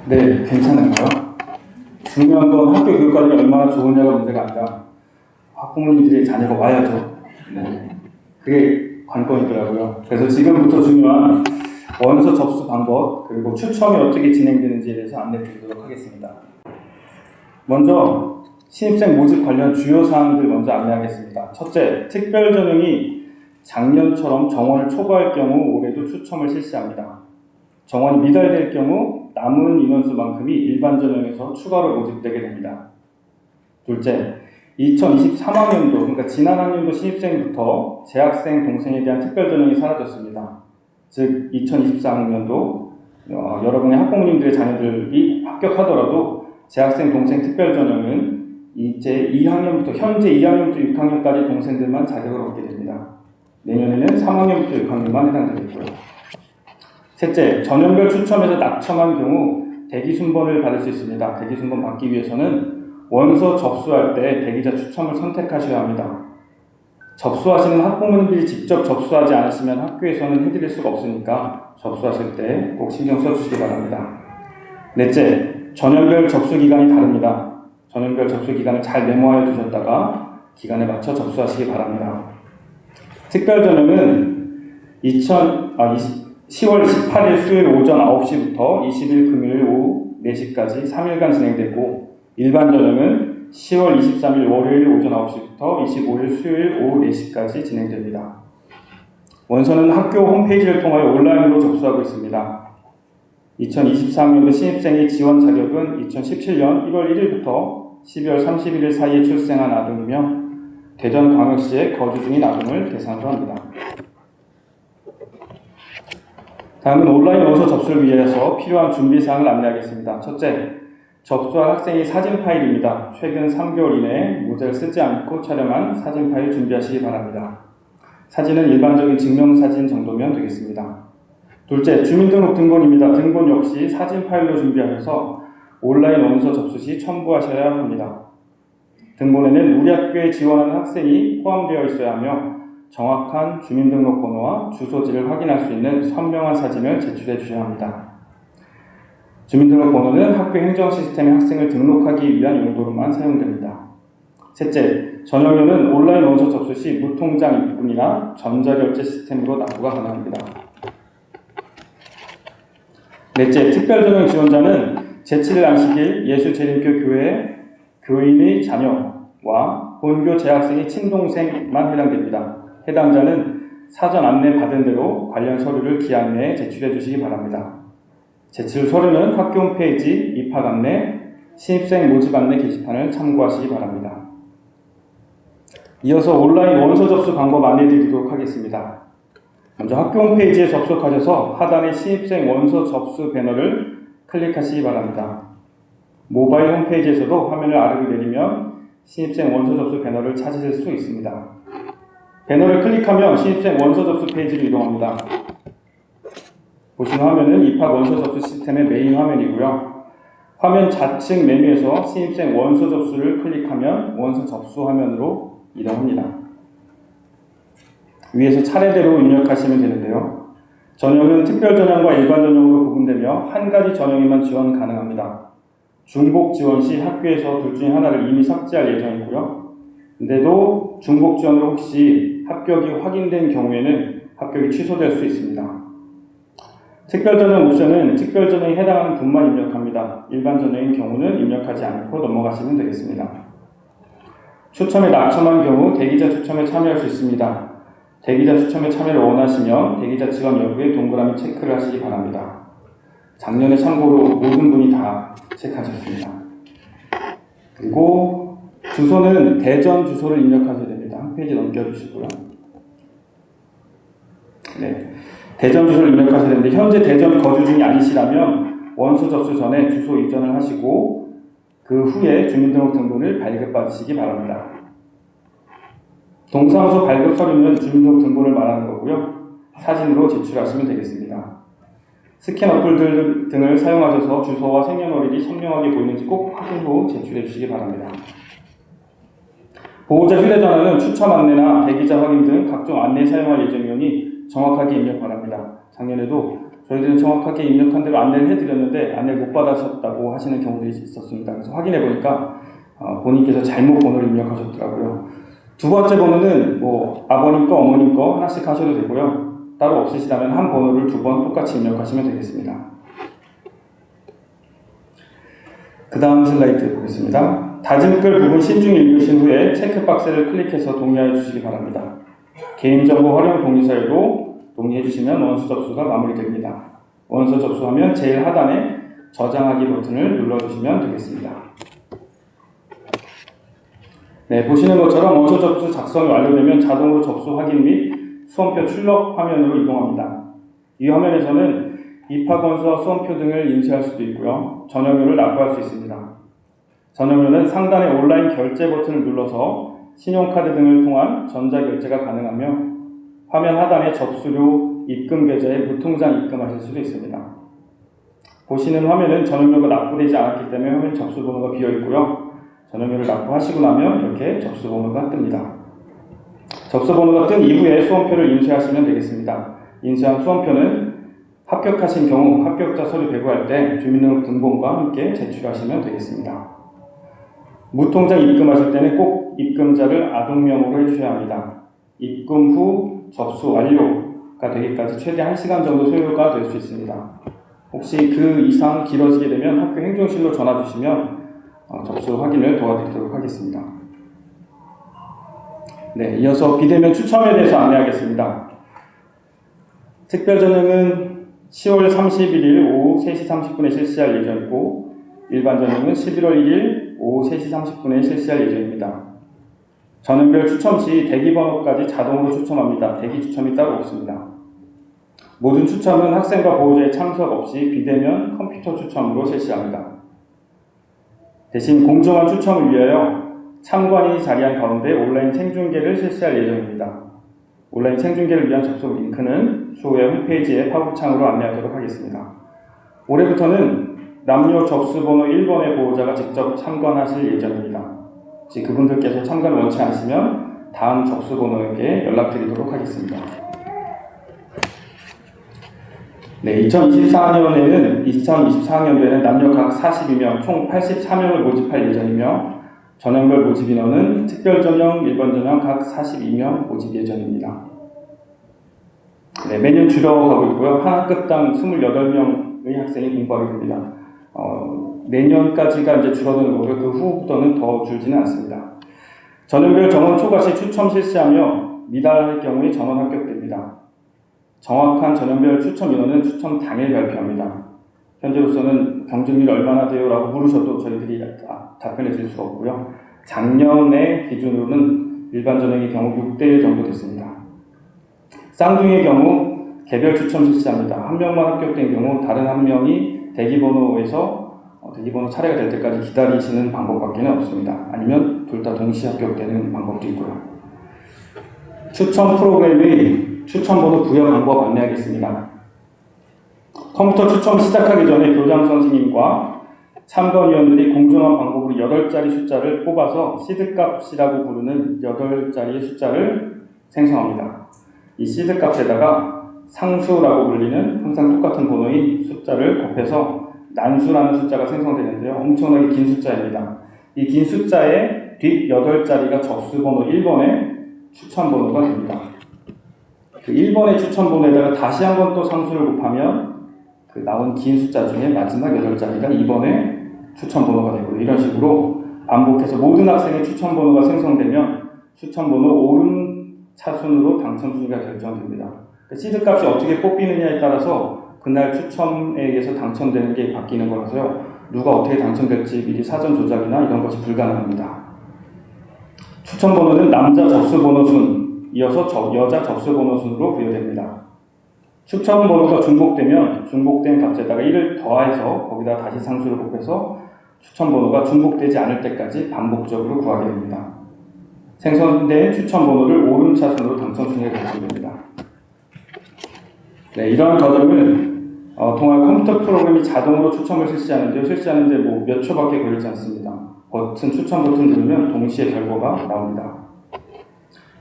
네, 괜찮은가요? 중요한 건 학교 교육과정이 얼마나 좋으냐가 문제가 아니라 학부모님들의 자녀가 와야죠. 네, 그게 관건이더라고요. 그래서 지금부터 중요한 원서 접수 방법 그리고 추첨이 어떻게 진행되는지에 대해서 안내드리도록 하겠습니다. 먼저 신입생 모집 관련 주요 사항들 먼저 안내하겠습니다. 첫째, 특별 전형이 작년처럼 정원을 초과할 경우 올해도 추첨을 실시합니다. 정원이 미달될 경우 남은 인원수만큼이 일반 전형에서 추가로 모집되게 됩니다. 둘째, 2023학년도, 그러니까 지난 학년도 신입생부터 재학생 동생에 대한 특별 전형이 사라졌습니다. 즉 2024학년도 여러분의 학부모님들의 자녀들이 합격하더라도 재학생 동생 특별 전형은 이제 2학년부터 현재 2학년부터 6학년까지 동생들만 자격을 얻게 됩니다. 내년에는 3학년부터 6학년만 해당되겠고요. 셋째, 전형별 추첨에서 낙첨한 경우 대기 순번을 받을 수 있습니다. 대기 순번 받기 위해서는 원서 접수할 때 대기자 추첨을 선택하셔야 합니다. 접수하시는 학부모님들이 직접 접수하지 않으시면 학교에서는 해드릴 수가 없으니까 접수하실 때 꼭 신경 써주시기 바랍니다. 넷째, 전형별 접수 기간이 다릅니다. 전형별 접수 기간을 잘 메모하여 두셨다가 기간에 맞춰 접수하시기 바랍니다. 특별 전형은 10월 18일 수요일 오전 9시부터 20일 금요일 오후 4시까지 3일간 진행되고 일반 전형은 10월 23일 월요일 오전 9시부터 25일 수요일 오후 4시까지 진행됩니다. 원서는 학교 홈페이지를 통하여 온라인으로 접수하고 있습니다. 2024학년도 신입생의 지원 자격은 2017년 1월 1일부터 12월 31일 사이에 출생한 아동이며 대전광역시에 거주 중인 아동을 대상으로 합니다. 다음은 온라인 원서 접수를 위해서 필요한 준비사항을 안내하겠습니다. 첫째, 접수할 학생의 사진 파일입니다. 최근 3개월 이내에 모자를 쓰지 않고 촬영한 사진 파일 준비하시기 바랍니다. 사진은 일반적인 증명사진 정도면 되겠습니다. 둘째, 주민등록 등본입니다. 등본 역시 사진 파일로 준비하셔서 온라인 원서 접수 시 첨부하셔야 합니다. 등본에는 우리 학교에 지원하는 학생이 포함되어 있어야 하며 정확한 주민등록번호와 주소지를 확인할 수 있는 선명한 사진을 제출해 주셔야 합니다. 주민등록번호는 학교 행정 시스템에 학생을 등록하기 위한 용도로만 사용됩니다. 셋째, 전형료는 온라인 원서 접수 시 무통장 입금이나 전자결제 시스템으로 납부가 가능합니다. 넷째, 특별전형 지원자는 제7일 안식일 예수재림교 교회 교인의 자녀와 본교 재학생의 친동생만 해당됩니다. 해당자는 사전 안내 받은 대로 관련 서류를 기한 내에 제출해 주시기 바랍니다. 제출 서류는 학교 홈페이지 입학 안내, 신입생 모집 안내 게시판을 참고하시기 바랍니다. 이어서 온라인 원서 접수 방법 안내드리도록 하겠습니다. 먼저 학교 홈페이지에 접속하셔서 하단의 신입생 원서 접수 배너를 클릭하시기 바랍니다. 모바일 홈페이지에서도 화면을 아래로 내리면 신입생 원서 접수 배너를 찾으실 수 있습니다. 배너를 클릭하면 신입생 원서 접수 페이지로 이동합니다. 보시는 화면은 입학 원서 접수 시스템의 메인 화면이고요. 화면 좌측 메뉴에서 신입생 원서 접수를 클릭하면 원서 접수 화면으로 이동합니다. 위에서 차례대로 입력하시면 되는데요. 전형은 특별 전형과 일반 전형으로 구분되며 한 가지 전형에만 지원 가능합니다. 중복 지원 시 학교에서 둘 중에 하나를 이미 삭제할 예정이고요. 근데도 중복 지원으로 혹시 합격이 확인된 경우에는 합격이 취소될 수 있습니다. 특별 전형 옵션은 특별 전형에 해당하는 분만 입력합니다. 일반 전형인 경우는 입력하지 않고 넘어가시면 되겠습니다. 추첨에 낙첨한 경우 대기자 추첨에 참여할 수 있습니다. 대기자 추첨에 참여를 원하시면 대기자 지원 여부에 동그라미 체크를 하시기 바랍니다. 작년에 참고로 모든 분이 다 체크하셨습니다. 그리고 주소는 대전 주소를 입력하셔야 됩니다. 한 페이지 넘겨주시고요. 네, 대전 주소를 입력하셔야 되는데 현재 대전 거주 중이 아니시라면 원서 접수 전에 주소 이전을 하시고 그 후에 주민등록 등본을 발급받으시기 바랍니다. 동사무소 발급 서류는 주민등록 등본을 말하는 거고요. 사진으로 제출하시면 되겠습니다. 스캔 어플 등을 사용하셔서 주소와 생년월일이 선명하게 보이는지 꼭 확인 후 제출해 주시기 바랍니다. 보호자 휴대전화는 추첨 안내나 대기자 확인 등 각종 안내에 사용할 예정이오니 정확하게 입력 바랍니다. 작년에도 저희들은 정확하게 입력한 대로 안내를 해드렸는데 안내를 못 받으셨다고 하시는 경우들이 있었습니다. 그래서 확인해 보니까 본인께서 잘못 번호를 입력하셨더라고요. 두 번째 번호는 아버님 거, 어머님 거 하나씩 하셔도 되고요. 따로 없으시다면 한 번호를 두 번 똑같이 입력하시면 되겠습니다. 그 다음 슬라이드 보겠습니다. 다짐글 부분 신중히 읽으신 후에 체크박스를 클릭해서 동의하여 주시기 바랍니다. 개인정보 활용 동의서에도 동의해 주시면 원서 접수가 마무리됩니다. 원서 접수하면 제일 하단에 저장하기 버튼을 눌러주시면 되겠습니다. 네, 보시는 것처럼 원서 접수 작성이 완료되면 자동으로 접수 확인 및 수험표 출력 화면으로 이동합니다. 이 화면에서는 입학 원서와 수험표 등을 인쇄할 수도 있고요. 전형료를 납부할 수 있습니다. 전형료는 상단의 온라인 결제 버튼을 눌러서 신용카드 등을 통한 전자결제가 가능하며 화면 하단의 접수료, 입금 계좌에 무통장 입금하실 수도 있습니다. 보시는 화면은 전형료가 납부되지 않았기 때문에 화면 접수번호가 비어있고요. 전형료를 납부하시고 나면 이렇게 접수번호가 뜹니다. 접수번호가 뜬 이후에 수험표를 인쇄하시면 되겠습니다. 인쇄한 수험표는 합격하신 경우 합격자 서류 배부할 때 주민등록번호과 함께 제출하시면 되겠습니다. 무통장 입금하실 때는 꼭 입금자를 아동명으로 해주셔야 합니다. 입금 후 접수 완료가 되기까지 최대 1시간 정도 소요가 될 수 있습니다. 혹시 그 이상 길어지게 되면 학교 행정실로 전화 주시면 접수 확인을 도와드리도록 하겠습니다. 네, 이어서 비대면 추첨에 대해서 안내하겠습니다. 특별전형은 10월 31일 오후 3시 30분에 실시할 예정이고 일반 전형은 11월 1일 오후 3시 30분에 실시할 예정입니다. 전형별 추첨 시 대기번호까지 자동으로 추첨합니다. 대기 추첨이 따로 없습니다. 모든 추첨은 학생과 보호자의 참석 없이 비대면 컴퓨터 추첨으로 실시합니다. 대신 공정한 추첨을 위하여 참관인이 자리한 가운데 온라인 생중계를 실시할 예정입니다. 온라인 생중계를 위한 접속 링크는 추후에 홈페이지에 팝업창으로 안내하도록 하겠습니다. 올해부터는 남녀 접수번호 1번의 보호자가 직접 참관하실 예정입니다. 혹시 그분들께서 참관을 원치 않으시면 다음 접수번호에게 연락드리도록 하겠습니다. 네, 2024학년도에는 남녀 각 42명, 총 84명을 모집할 예정이며 전형별 모집 인원은 특별전형, 일반전형 각 42명 모집 예정입니다. 네, 매년 줄어가고 있고요. 한 학급당 28명의 학생이 공부하게 됩니다. 내년까지가 이제 줄어드는 거고요. 그 후부터는 더 줄지는 않습니다. 전형별 정원 초과 시 추첨 실시하며 미달할 경우에 전원 합격됩니다. 정확한 전형별 추첨 인원은 추첨 당일 발표합니다. 현재로서는 경쟁률이 얼마나 돼요? 라고 물으셔도 저희들이 답변해 드릴 수가 없고요. 작년의 기준으로는 일반 전형의 경우 6대1 정도 됐습니다. 쌍둥이의 경우 개별 추첨 실시합니다. 한 명만 합격된 경우 다른 한 명이 대기번호 차례가 될 때까지 기다리시는 방법밖에 없습니다. 아니면 둘 다 동시 합격되는 방법도 있고요. 추첨 프로그램의 추첨번호 부여 방법 안내하겠습니다. 컴퓨터 추첨 시작하기 전에 교장 선생님과 참관위원들이 공정한 방법으로 8자리 숫자를 뽑아서 시드값이라고 부르는 8자리의 숫자를 생성합니다. 이 시드값에다가 상수라고 불리는 항상 똑같은 번호인 숫자를 곱해서 난수라는 숫자가 생성되는데요. 엄청나게 긴 숫자입니다. 이 긴 숫자의 뒷 8자리가 접수번호 1번의 추첨번호가 됩니다. 그 1번의 추첨번호에다가 다시 한번 또 상수를 곱하면 그 나온 긴 숫자 중에 마지막 8자리가 2번의 추첨번호가 되고 이런 식으로 반복해서 모든 학생의 추첨번호가 생성되면 추첨번호 오름 차순으로 당첨 순위가 결정됩니다. 시드값이 어떻게 뽑히느냐에 따라서 그날 추첨에 의해서 당첨되는 게 바뀌는 거라서요. 누가 어떻게 당첨될지 미리 사전 조작이나 이런 것이 불가능합니다. 추첨번호는 남자 접수번호 순, 이어서 여자 접수번호 순으로 부여됩니다. 추첨번호가 중복되면 중복된 값에다가 1을 더해서 거기다 다시 상수를 곱해서 추첨번호가 중복되지 않을 때까지 반복적으로 구하게 됩니다. 생성된 추첨번호를 오름차순으로 당첨순위가 결정됩니다. 네, 이러한 과정을 통할 컴퓨터 프로그램이 자동으로 추첨을 실시하는데 몇 초밖에 걸리지 않습니다. 추첨 버튼 누르면 동시에 결과가 나옵니다.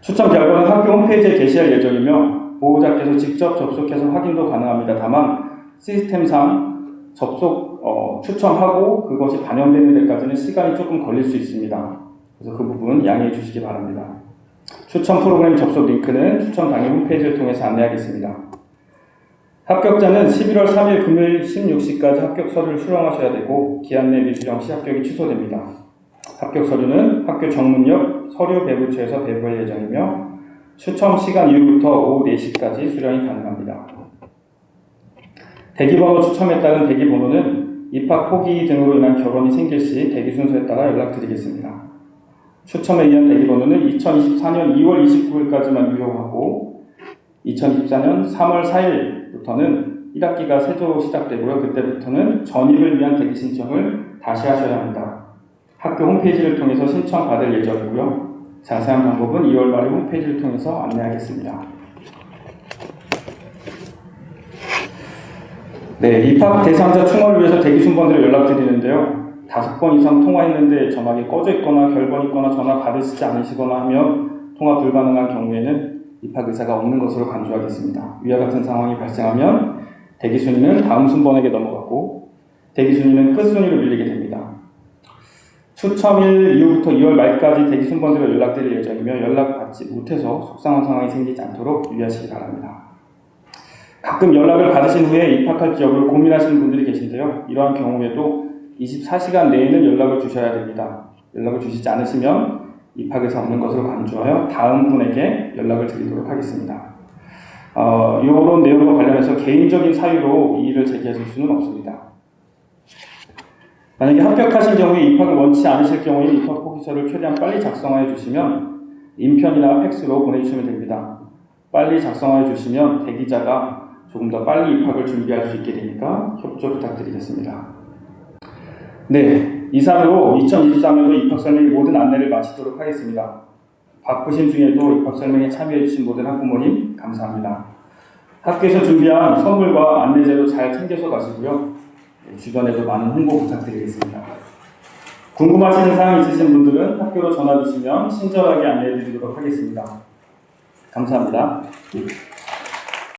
추첨 결과는 학교 홈페이지에 게시할 예정이며 보호자께서 직접 접속해서 확인도 가능합니다. 다만 시스템상 추첨하고 그것이 반영되는 데까지는 시간이 조금 걸릴 수 있습니다. 그래서 그 부분 양해해 주시기 바랍니다. 추첨 프로그램 접속 링크는 추첨 당일 홈페이지를 통해서 안내하겠습니다. 합격자는 11월 3일 금요일 16시까지 합격 서류를 수령하셔야 되고 기한 내 미수령 시 합격이 취소됩니다. 합격 서류는 학교 정문역 서류 배부처에서 배부할 예정이며 추첨 시간 이후부터 오후 4시까지 수령이 가능합니다. 대기번호 추첨에 따른 대기번호는 입학 포기 등으로 인한 결혼이 생길 시 대기 순서에 따라 연락드리겠습니다. 추첨에 의한 대기번호는 2024년 2월 29일까지만 유효하고 2024년 3월 4일부터는 1학기가 새로 시작되고요. 그때부터는 전입을 위한 대기 신청을 다시 하셔야 합니다. 학교 홈페이지를 통해서 신청받을 예정이고요. 자세한 방법은 2월 말에 홈페이지를 통해서 안내하겠습니다. 네, 입학 대상자 충원을 위해서 대기 순번대로 연락드리는데요. 5번 이상 통화했는데 전화기 꺼져 있거나 결번 있거나 전화 받으시지 않으시거나 하면 통화 불가능한 경우에는 입학 의사가 없는 것으로 간주하겠습니다. 위와 같은 상황이 발생하면 대기 순위는 다음 순번에게 넘어가고 대기 순위는 끝 순위로 밀리게 됩니다. 추첨일 이후부터 2월 말까지 대기 순번대로 연락드릴 예정이며 연락받지 못해서 속상한 상황이 생기지 않도록 유의하시기 바랍니다. 가끔 연락을 받으신 후에 입학할지 여부를 고민하시는 분들이 계신데요. 이러한 경우에도 24시간 내에는 연락을 주셔야 됩니다. 연락을 주시지 않으시면 입학에서 없는 것으로 간주하여 다음 분에게 연락을 드리도록 하겠습니다. 이런 내용과 관련해서 개인적인 사유로 이의를 제기하실 수는 없습니다. 만약에 합격하신 경우에 입학을 원치 않으실 경우에 입학 포기서를 최대한 빨리 작성하여 주시면 인편이나 팩스로 보내주시면 됩니다. 빨리 작성하여 주시면 대기자가 조금 더 빨리 입학을 준비할 수 있게 되니까 협조 부탁드리겠습니다. 네, 이상으로 2023년도 입학 설명의 모든 안내를 마치도록 하겠습니다. 바쁘신 중에도 입학 설명에 참여해 주신 모든 학부모님 감사합니다. 학교에서 준비한 선물과 안내제도 잘 챙겨서 가시고요. 주변에도 많은 홍보 부탁드리겠습니다. 궁금하신 사항 있으신 분들은 학교로 전화 주시면 친절하게 안내해 드리도록 하겠습니다. 감사합니다.